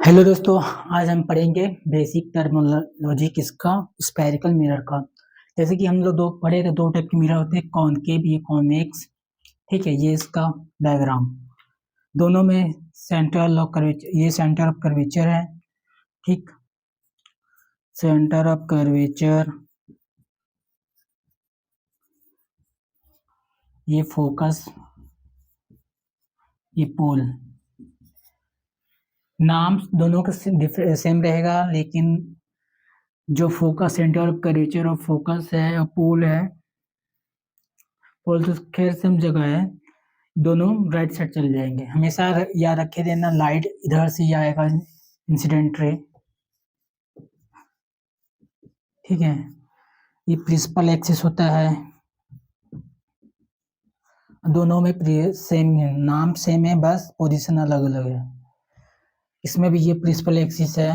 Hello दोस्तों, आज हम पढ़ेंगे बेसिक टर्मिनोलॉजी किसका, स्फेरिकल मिरर का। जैसे कि हम लोग दो पढ़े थे, दो टाइप के मिरर होते हैं, कॉनकेव ये कॉन्वेक्स। ठीक है, ये इसका डायग्राम। दोनों में सेंटर ऑफ कर्वेचर, ये सेंटर ऑफ कर्वेचर है। ठीक, सेंटर ऑफ कर्वेचर, ये फोकस, ये पोल। नाम दोनों का सेम रहेगा, लेकिन जो फोकस, सेंटर ऑफ कर्वेचर और फोकस है और पोल है, पोल तो खैर सेम जगह है, दोनों राइट साइड चले जाएंगे। हमेशा याद रखे देना, लाइट इधर से ही आएगा, इंसिडेंट रे। ठीक है, ये प्रिंसिपल एक्सिस होता है। दोनों में सेम है, नाम सेम है, बस पोजीशन अलग अलग है। इसमें भी ये प्रिंसिपल एक्सिस है,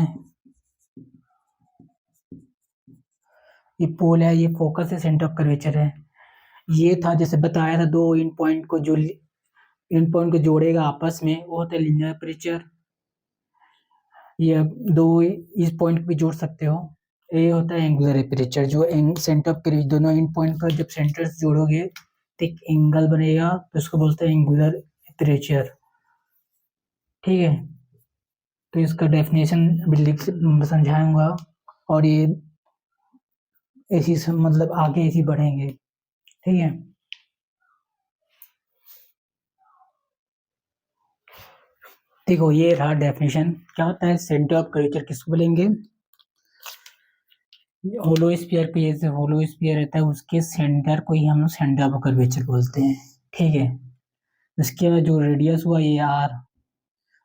ये पोल है, ये फोकस है, सेंटर ऑफ कर्वेचर है। ये था जैसे बताया था, दो इन पॉइंट को जो इन पॉइंट को जोड़ेगा आपस में, वो होता है लीनियर एपर्चर। ये दो इस पॉइंट भी जोड़ सकते हो। ये होता है एंगुलर एपर्चर, जो सेंटर ऑफ कर्वेचर, दोनों इन पॉइंट पर जब सेंटर्स जोड़ोगे तो एक एंगल बनेगा, तो उसको बोलते हैं एंगुलर एपर्चर। ठीक है, तो इसका डेफिनेशन अभी समझाऊंगा, और ये ऐसी मतलब आगे ऐसी बढ़ेंगे। ठीक है, देखो ये रहा डेफिनेशन। क्या होता है सेंटर ऑफ कर्वेचर, किसको बोलेंगे? होलो स्फीयर पे, जैसे होलो स्फीयर रहता है, उसके सेंटर को ही हम लोग सेंटर ऑफ कर्वेचर बोलते हैं। ठीक है, उसके बाद जो रेडियस हुआ ये आर,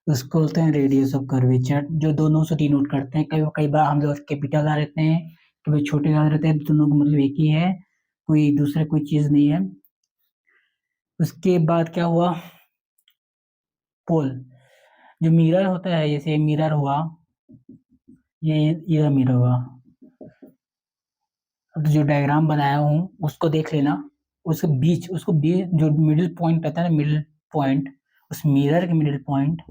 उसको बोलते हैं रेडियस ऑफ कर्वेचर, जो दोनों से डिनोट करते हैं। कई कई बार हम लोग कैपिटल आ रहते हैं, कभी छोटे आ रहते हैं, दोनों का मतलब एक ही है, कोई दूसरे कोई चीज नहीं है। उसके बाद क्या हुआ, पोल। जो मिरर होता है, जैसे मिरर हुआ, ये मिरर हुआ। अब जो डायग्राम बनाया हूँ उसको देख लेना, उसके बीच, उसको बीच जो मिडिल पॉइंट रहता है ना, मिडिल पॉइंट, उस मिरर के मिडिल पॉइंट,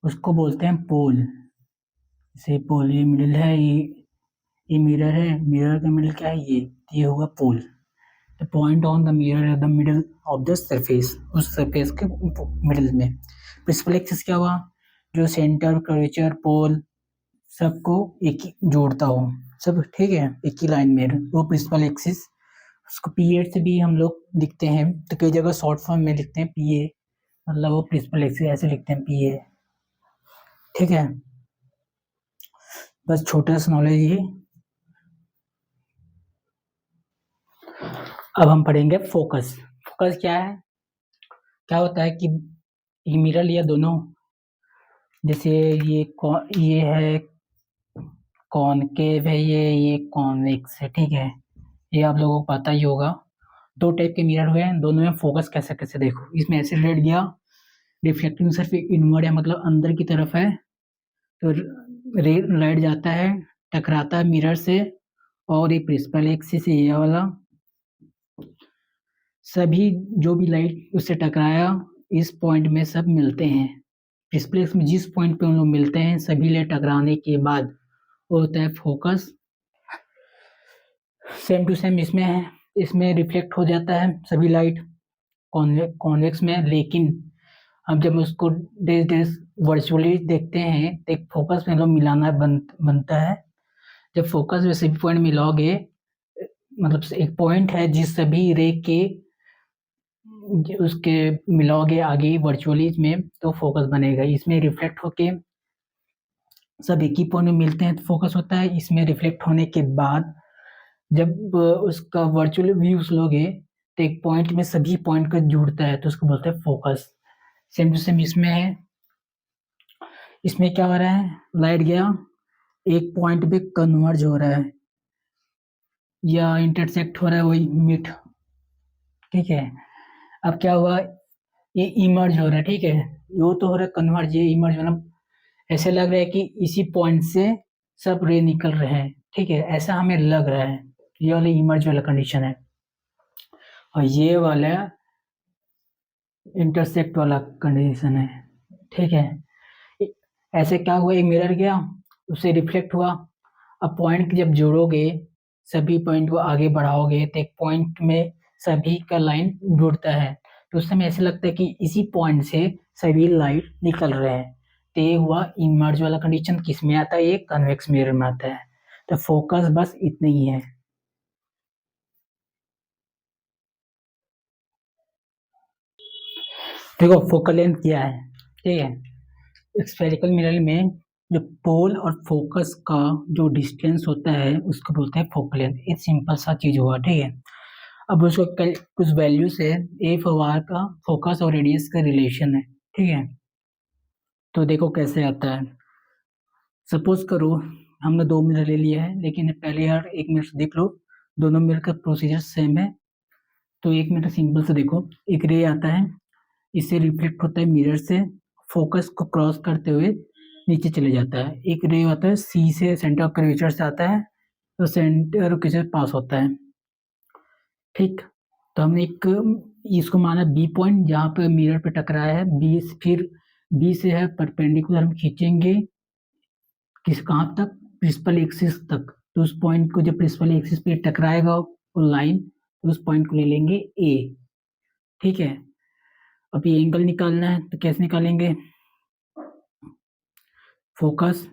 उसको बोलते हैं पोल। जैसे पोल, ये मिडिल है, ये मिरर है, मिरर का मिडिल क्या है, ये होगा pole. The point on the mirror at the middle of the surface, उस सरफेस के मिडिल में। प्रिंसिपल एक्सिस क्या हुआ, जो सेंटर, कर्वेचर, पोल सबको एक ही जोड़ता हो, सब ठीक है, एक ही लाइन में, वो प्रिंसिपल एक्सिस। उसको पीए से भी हम लोग लिखते हैं, तो कई जगह शॉर्ट फॉर्म में लिखते हैं पीए, मतलब वो प्रिंसिपल एक्सिस ऐसे लिखते हैं पीए। ठीक है, बस छोटा सा नॉलेज ये। अब हम पढ़ेंगे फोकस। फोकस क्या है? क्या होता है कि ये मिरर लिया दोनों, जैसे ये है कॉनकेव है, ये कॉन्वेक्स है। ठीक है, ये आप लोगों को पता ही होगा। दो टाइप के मिरर हुए हैं, दोनों में फोकस कैसे कैसे देखो। इसमें ऐसे रेड गया, रिफ्लेक्टिंग सिर्फ इनवर्ड है, मतलब अंदर की तरफ है, तो लाइट जाता है, टकराता है मिरर से, और ये प्रिंसिपल एक्सिस है ये वाला, सभी जो भी लाइट उससे टकराया, इस पॉइंट में सब मिलते हैं। प्रिंसिपल एक्सिस में जिस पॉइंट पे हम लोग मिलते हैं, सभी लाइट टकराने के बाद वो होता है फोकस। सेम टू सेम इसमें है, इसमें रिफ्लेक्ट हो जाता है सभी लाइट कॉन्वेक्स में, लेकिन अब जब उसको डेज डेज वर्चुअली देखते हैं तो एक फोकस में लोग मिलाना बनता है। जब फोकस में सभी पॉइंट मिलाओगे, मतलब एक पॉइंट है जिस सभी रे के उसके मिलाओगे आगे वर्चुअली में, तो फोकस बनेगा। इसमें रिफ्लेक्ट होके सब एक ही पॉइंट में मिलते हैं तो फोकस होता है। इसमें रिफ्लेक्ट होने के बाद जब उसका वर्चुअल व्यूज लोगे, तो एक पॉइंट में सभी पॉइंट का जुड़ता है, तो उसको बोलते हैं फोकस। सेम टू सेम इसमें है। इसमें क्या हो रहा है, लाइट गया, एक पॉइंट पे कन्वर्ज हो रहा है या इंटरसेक्ट हो रहा है, वही मिट। ठीक है, अब क्या हुआ, ये इमर्ज हो रहा है। ठीक है, वो तो हो रहा है कन्वर्ज, ये इमर्ज मतलब ऐसे लग रहा है कि इसी पॉइंट से सब रे निकल रहे हैं। ठीक है, ऐसा हमें लग रहा है, ये वाला इमर्ज वाला कंडीशन है। और ये वाला इंटरसेक्ट वाला कंडीशन है। ठीक है, ऐसे क्या हुआ, एक मिरर गया, उससे रिफ्लेक्ट हुआ। अब पॉइंट जब जोड़ोगे, सभी पॉइंट को आगे बढ़ाओगे तो एक पॉइंट में सभी का लाइन जुड़ता है, तो उस समय ऐसे लगता है कि इसी पॉइंट से सभी लाइट निकल रहे हैं। तो ये हुआ इमर्ज वाला कंडीशन। किस में आता है? ये कन्वेक्स मिरर में आता है। तो फोकस बस इतना ही है। देखो फोकल लेंथ क्या है, ठीक है। स्फेरिकल मिरर में जो पोल और फोकस का जो डिस्टेंस होता है उसको बोलते हैं फोकल लेंथ। एक सिंपल सा चीज हुआ, ठीक है। अब उसको कुछ वैल्यू से ए फवार का फोकस और रेडियस का रिलेशन है, ठीक है। तो देखो कैसे आता है। सपोज करो हमने दो मिरर ले लिया है, लेकिन पहले यार एक मिनट देख लो, दोनों मिरर का प्रोसीजर सेम है। तो एक मिनट सिंपल से देखो, एक रे आता है, इससे रिफ्लेक्ट होता है मिरर से, फोकस को क्रॉस करते हुए नीचे चले जाता है। एक रे आता है सी से, सेंटर ऑफ कर्वेचर से आता है, तो सेंटर के पास होता है, ठीक। तो हमने एक इसको माना बी पॉइंट, जहाँ पे मिरर पे टकराया है बी, फिर बी से है परपेंडिकुलर हम खींचेंगे किस कहाँ तक, प्रिंसिपल एक्सिस तक। तो उस पॉइंट को जब प्रिंसिपल एक्सिस पे टकराएगा वो लाइन, तो उस पॉइंट को ले लेंगे ए, ठीक है। अब ये एंगल निकालना है, तो कैसे निकालेंगे? फोकस,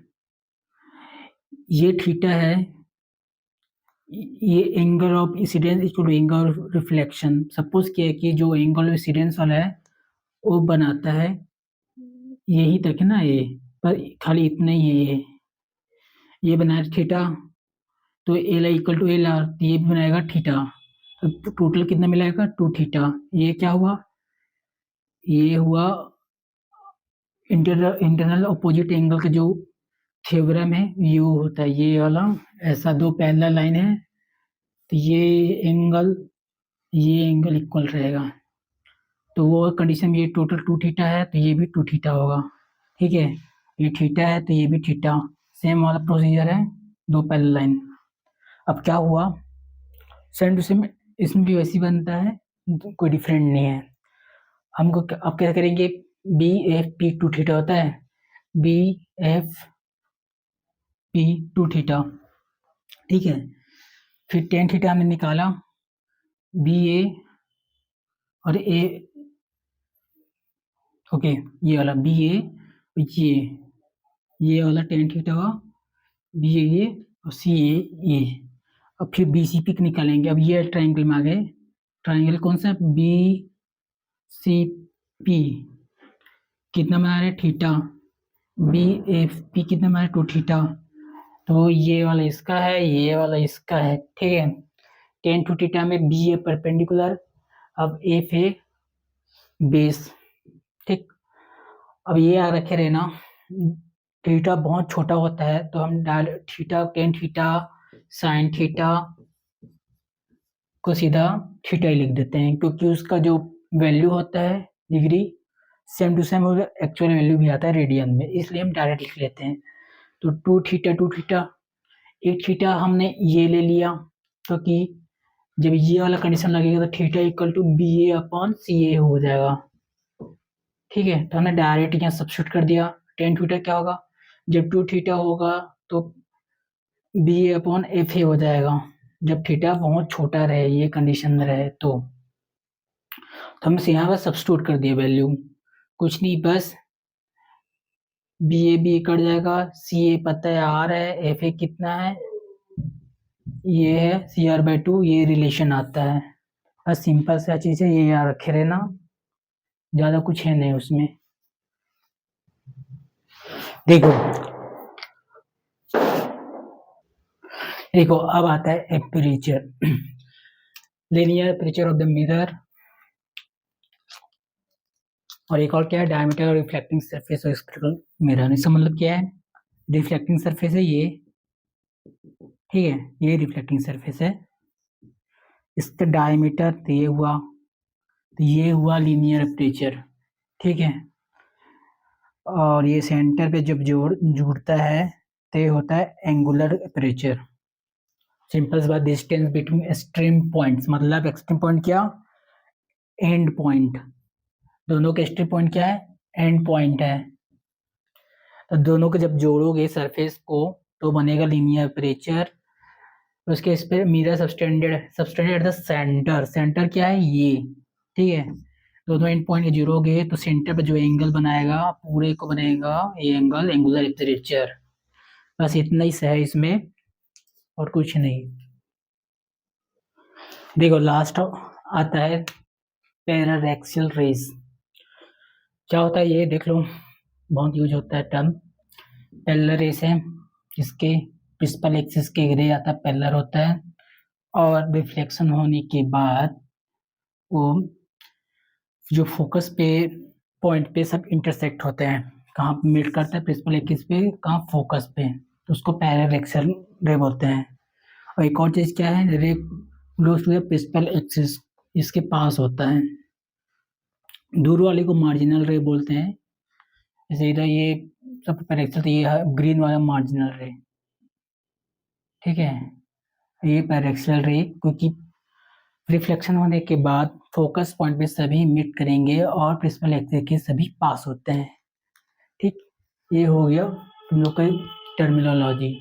ये थीटा है, ये angle of incidence equal to angle of reflection. Suppose किया है कि जो एंगल ऑफ इंसिडेंस वाला है वो बनाता है यही तक है ना, ये पर खाली इतना ही है, ये बनाया थीटा, तो L equal to L R, ये भी बनाएगा थीटा। तो टोटल कितना मिलाएगा? To theta. ये क्या हुआ? ये हुआ इंटरनल अपोजिट एंगल का जो थ्योरम है, यू होता है ये वाला। ऐसा दो पैरेलल लाइन है, तो ये एंगल इक्वल रहेगा। तो वो कंडीशन में ये टोटल टू थीटा है, तो ये भी टू थीटा होगा, ठीक है। ये थीटा है तो ये भी थीटा, सेम वाला प्रोसीजर है, दो पैरेलल लाइन। अब क्या हुआ, सेम टू सेम इसमें भी वैसी बनता है, कोई डिफरेंट नहीं है। हमको अब क्या करेंगे, B F P two theta होता है, B F P two theta, ठीक है। फिर टेन थीटा हमने निकाला, बी ए और ए, ओके, ये वाला बी ए, ये वाला टेन थीटा हुआ, बी ए ये और सी ए ये। अब फिर बी सी पी निकालेंगे। अब ये ट्राइंगल में आ गए, ट्राइंगल कौन सा? बी सी पी कितना बना रहे? थीटा। बी एफ पी कितना बना रहे? Two theta. तो ये वाला इसका है, ये वाला इसका है, ठीक है। टेन टू थीटा में बी ए परपेंडिकुलर, अब एफ ए बेस, ठीक। अब ये याद रखे रहना, थीटा बहुत छोटा होता है तो हम theta tan theta sine theta को सीधा थीटा ही लिख देते हैं, क्योंकि उसका जो वैल्यू होता है degree, same to same actual value भी आता है रेडियन में, इसलिए हम डायरेक्ट लिख लेते हैं। तो टू थीटा, एक थीटा हमने ये ले लिया, क्योंकि जब ये वाला कंडीशन लगेगा तो theta equal to b A upon c a हो जाएगा, ठीक है। तो हमने डायरेक्ट यहाँ सब्स्टिट्यूट कर दिया। टेन थीटा क्या होगा? जब टू थीटा होगा तो B A upon F A हो जाएगा, जब थीटा बहुत छोटा रहे, ये कंडीशन रहे तो हम यहाँ पर सब्स्टिट्यूट कर दिया वैल्यू, कुछ नहीं, बस बी ए कट जाएगा, सी ए पता है आर है, एफ ए कितना है, ये है सी आर बाई टू, ये रिलेशन आता है। बस सिंपल सा चीज़ है, ये याद रखे रहना, ज़्यादा कुछ है नहीं उसमें। देखो देखो अब आता है aperture, linear aperture of the mirror, और एक और क्या है, डायमीटर और reflecting surface of spherical mirror. इसका मतलब क्या है? रिफ्लेक्टिंग सरफेस है ये, ठीक है, ये रिफ्लेक्टिंग सरफेस है, इसका डायमीटर तो ये हुआ लीनियर एपरेचर, ठीक है। और ये सेंटर पे जब जुड़ता है तो ये होता है एंगुलर एपरेचर। सिंपल सी बात, डिस्टेंस बिटवीन एक्सट्रीम पॉइंट्स, मतलब एक्सट्रीम पॉइंट क्या? And point. दोनों के एक्सट्रीम पॉइंट क्या है? एंड पॉइंट है। तो दोनों को जब जोड़ोगे सरफेस को तो बनेगा लीनियर अपर्चर। उसके इस पे mirror subtended at the centre. Centre क्या है ये, ठीक है। दोनों एंड पॉइंट जोड़ोगे तो सेंटर पे जो एंगल बनाएगा पूरे को बनेगा ये एंगल एंगुलर अपर्चर। बस इतना ही है इसमें और कुछ नहीं। देखो लास्ट आता है पैरालैक्सियल रेज। क्या होता है ये देख लो, बहुत यूज होता है टर्म। पैरेलल रेस है, इसके प्रिंसिपल एक्सिस के रे आता है पैरेलल होता है, और रिफ्लेक्शन होने के बाद वो जो फोकस पे पॉइंट पे सब इंटरसेक्ट होते हैं। कहाँ पे मीट करता है प्रिंसिपल एक्सिस पे, कहाँ फोकस पे, तो उसको पैरेलैक्सियल रे बोलते हैं। और एक और चीज क्या है, ray goes to the principal axis, इसके पास होता है। दूर वाले को मार्जिनल रे बोलते हैं। जैसे इधर ये सब पैरेलल, तो ये है ग्रीन वाला मार्जिनल रे, ठीक है। ये पैरेलल रे क्योंकि रिफ्लेक्शन होने के बाद फोकस पॉइंट पे सभी मीट करेंगे और प्रिंसिपल एक्सिस के सभी पास होते हैं, ठीक। ये हो गया तुम लोग का टर्मिनोलॉजी।